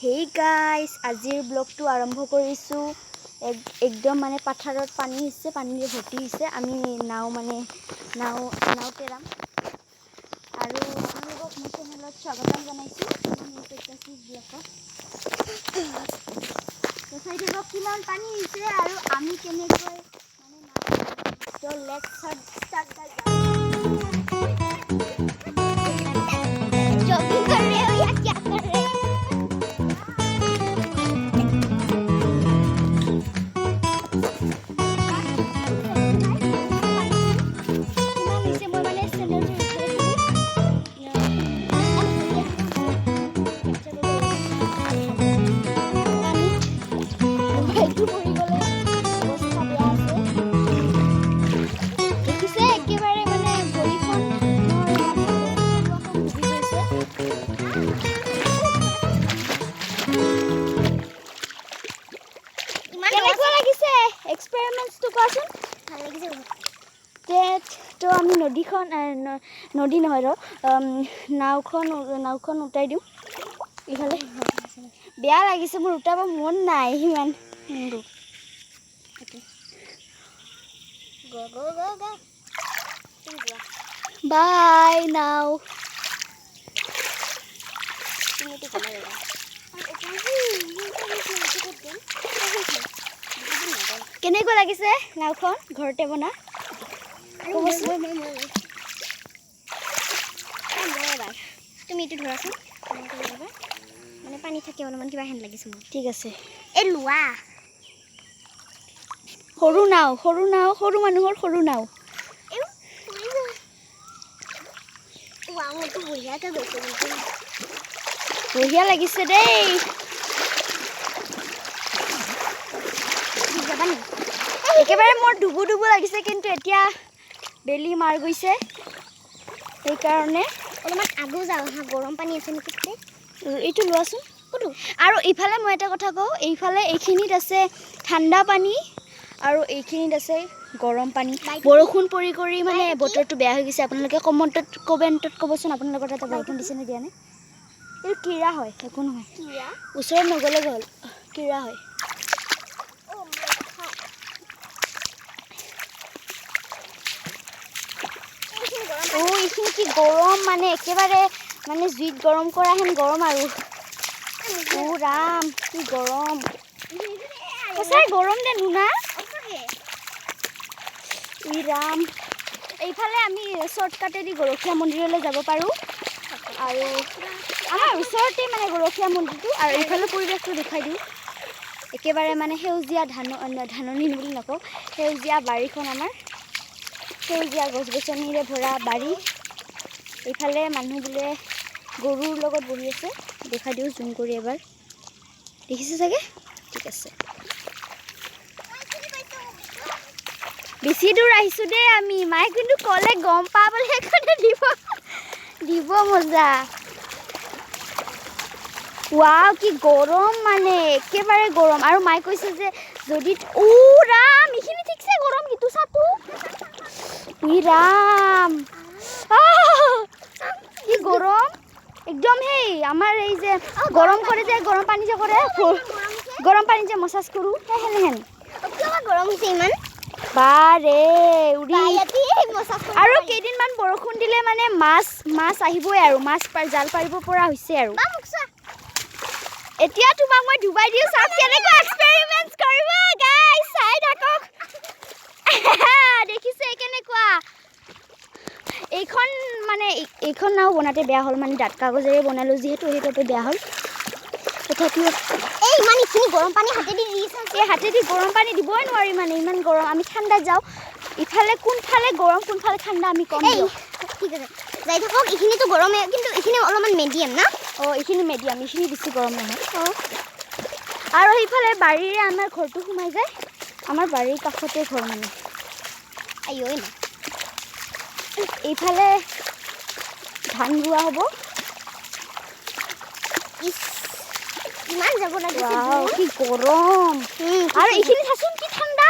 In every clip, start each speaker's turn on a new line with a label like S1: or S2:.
S1: Hey guys, আজিৰ ব্লগটো আৰম্ভ কৰিছোঁ। একদম মানে পাথাৰত পানী হৈছে, পানীৰে ভৰ্তি হৈছে। আমি নাও তেৰাম আৰু আপোনালোকক মোৰ চেনেলত স্বাগতম জনাইছোঁ। চাইডে কিমান পানী হৈছে আৰু আমি কেনেকৈ মানে তো লেটস স্টাৰ্ট গাইস।
S2: जॉगिंग कर रहे हो या क्या कर रहे हो?
S1: তো আমি নদী নহয় নাওখন উঠাই দিওঁ। ইফালে বেয়া লাগিছে, মোৰ উঠাব মন নাই সিমান। বাই নাও। কেনেকুৱা লাগিছে নাওখন ঘৰতে বনা?
S2: তুমি এইটো ধৰাচোন, মানে পানী থাকে অলপমান কিবা হেন লাগিছে মোৰ।
S1: ঠিক আছে,
S2: এই লোৱা
S1: সৰু নাও, সৰু মানুহৰ সৰু নাও। বঢ়িয়া লাগিছে দেই। একেবাৰে মোৰ ডুবু লাগিছে, কিন্তু এতিয়া বেলি মাৰ গৈছে, সেইকাৰণে
S2: অলপমান আগো যাওঁ হা। গৰম পানী আছে নেকি?
S1: এইটো লোৱাচোন। আৰু ইফালে মই এটা কথা কওঁ, এইখিনিত আছে ঠাণ্ডা পানী আৰু এইখিনিত আছে গৰম পানী। বৰষুণ পৰি মানে বতৰটো বেয়া হৈ গৈছে। আপোনালোকে কমেণ্টত ক'বচোন আপোনালোকৰ তাতে বৰষুণ দিছে নে দিয়া নাই। এইটো কিৰা হয়, একো নহয়, ওচৰত নগ'লে হ'ল। কিৰা হয়। এইখিনি কি গৰম, মানে একেবাৰে মানে জুইত গৰম কৰা হেন গৰম আৰু। ৰাম কি গৰম, সঁচাই গৰম দে নুনা। ৰাম, এইফালে আমি শ্বৰ্টকাটেদি গৰখীয়া মন্দিৰলৈ যাব পাৰোঁ। আৰু আমাৰ ওচৰতে মানে গৰখীয়া মন্দিৰটো। আৰু এইফালে পৰিৱেশটো দেখুৱাই দিওঁ। একেবাৰে মানে সেউজীয়া ধাননি বুলি নকওঁ, সেউজীয়া বাৰীখন আমাৰ। সেউজীয়া গছ গছনিৰে ভৰা বাৰী। এইফালে মানুহ বোলে গৰুৰ লগত বহি আছে। দেখাই দিওঁ জুম কৰি এবাৰ, দেখিছে চাগে? ঠিক আছে, বেছি দূৰ আহিছোঁ দেই আমি। মায়ে কিন্তু ক'লে গম পাবলৈ সেইকাৰণে দিব মজা। ৱাও কি গৰম, মানে একেবাৰে গৰম। আৰু মায়ে কৈছে যে যদি ৰাম এইখিনি ঠিকছে গৰম, সিটো চাটো ৰাম কি গৰম একদম। সেই আমাৰ এই যে গৰম কৰে যে, গৰম পানী যে কৰে, গৰম পানী যে মছাজ কৰোঁ, সেনেহেন
S2: গৰম হৈছে ইমান।
S1: বাৰে আৰু কেইদিনমান বৰষুণ দিলে মানে মাছ আহিবই আৰু। মাছ জাল পাৰিব পৰা হৈছে আৰু। এতিয়া তোমাক মই ডুবাই দিওঁ, চাওক কেনেকৈ এক্সপেৰিমেন্ট কৰিব গাইস, চাই থাকক। দেখিছে কেনেকুৱা? এইখন নাও বনাতে বেয়া হ'ল, মানে ডাঠ কাগজেৰে বনালোঁ যিহেতু, সেইটোতে বেয়া হ'ল। তথাপিও
S2: ইমান এইখিনি গৰম পানী হাতেদি
S1: গৰম পানী দিবই নোৱাৰি, মানে ইমান গৰম। আমি ঠাণ্ডাত যাওঁ, ইফালে কোনফালে গৰম কোনফালে ঠাণ্ডা আমি কম দিওঁ।
S2: ঠিক আছে, যাই থাকক। এইখিনিতো গৰমে, কিন্তু এইখিনি অলপমান মিডিয়াম না?
S1: এইখিনি মিডিয়াম, এইখিনি বেছি গৰম নহয়। আৰু সেইফালে বাৰীৰে আমাৰ ঘৰটো সোমাই যায়। আমাৰ বাৰীৰ কাষতে ঘৰ মানে। এইফালে ধান ৰোৱা হ'ব।
S2: ইমান যাব লাগিছে,
S1: কি গৰম। আৰু এইখিনি চাচোন কি ঠাণ্ডা।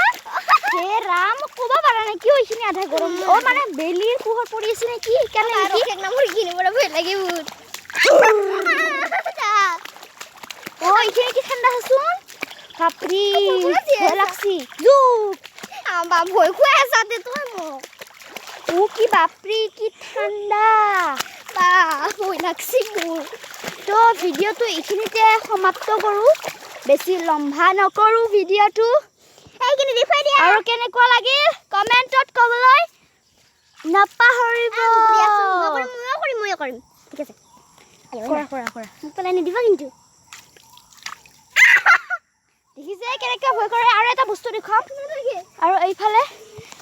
S1: হে ৰাম, ক'ব পাৰা নাই কিয় এইখিনি আধা গৰম। মানে বেলিৰ পোহৰ পৰি আছে নেকি, সেইকাৰণে ভয় লাগে বহুত। এইখিনি কি ঠাণ্ডা আছোন বাপৰি ভয় লাগছি জুক
S2: বা ভয় খুৱাই আছা দে তই মোক
S1: ও কি বাপৰি কি ঠাণ্ডা
S2: বা ভয় লাগছি মোৰ
S1: তো ভিডিঅ'টো এইখিনিতে সমাপ্ত কৰোঁ বেছি লম্বা নকৰোঁ ভিডিঅ'টো
S2: এইখিনি দেখুৱাই দিয়া
S1: আৰু কেনেকুৱা লাগিল কমেণ্টত ক'বলৈ নাপাহৰিব
S2: ময়ো কৰিম ঠিক আছে
S1: কৰা কৰা কৰা
S2: মোক পেলাই নিদিবা কিন্তু
S1: দেখিছে কেনেকৈ ভয় কৰে আৰু এটা বস্তু দেখুৱাম আৰু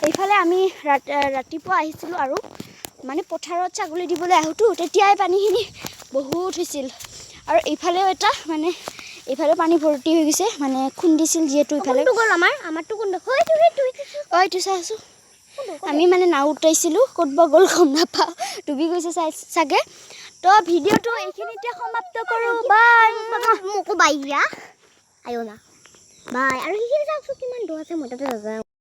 S1: এইফালে আমি ৰাতিপুৱা আহিছিলোঁ আৰু মানে পথাৰত ছাগলী দিবলৈ আহোঁতো তেতিয়াই পানীখিনি বহুত হৈছিল আৰু এইফালেও এটা মানে এইফালে পানী ভৰ্তি হৈ গৈছে মানে খুন্দিছিল যিহেতু এইফালে
S2: গ'ল আমাৰটো কোন
S1: এইটো চাই আছোঁ আমি মানে নাও উঠাইছিলোঁ ক'ত বা গ'ল গম নাপাওঁ ডুবি গৈছে চাগে তো ভিডিঅ'টো এইখিনিতে সমাপ্ত কৰোঁ বাই
S2: মোকো বাই দিয়া আয়ো না বাই আৰু সেইখিনি চাওকচোন কিমান দ আছে মই তাতে নাযাওঁ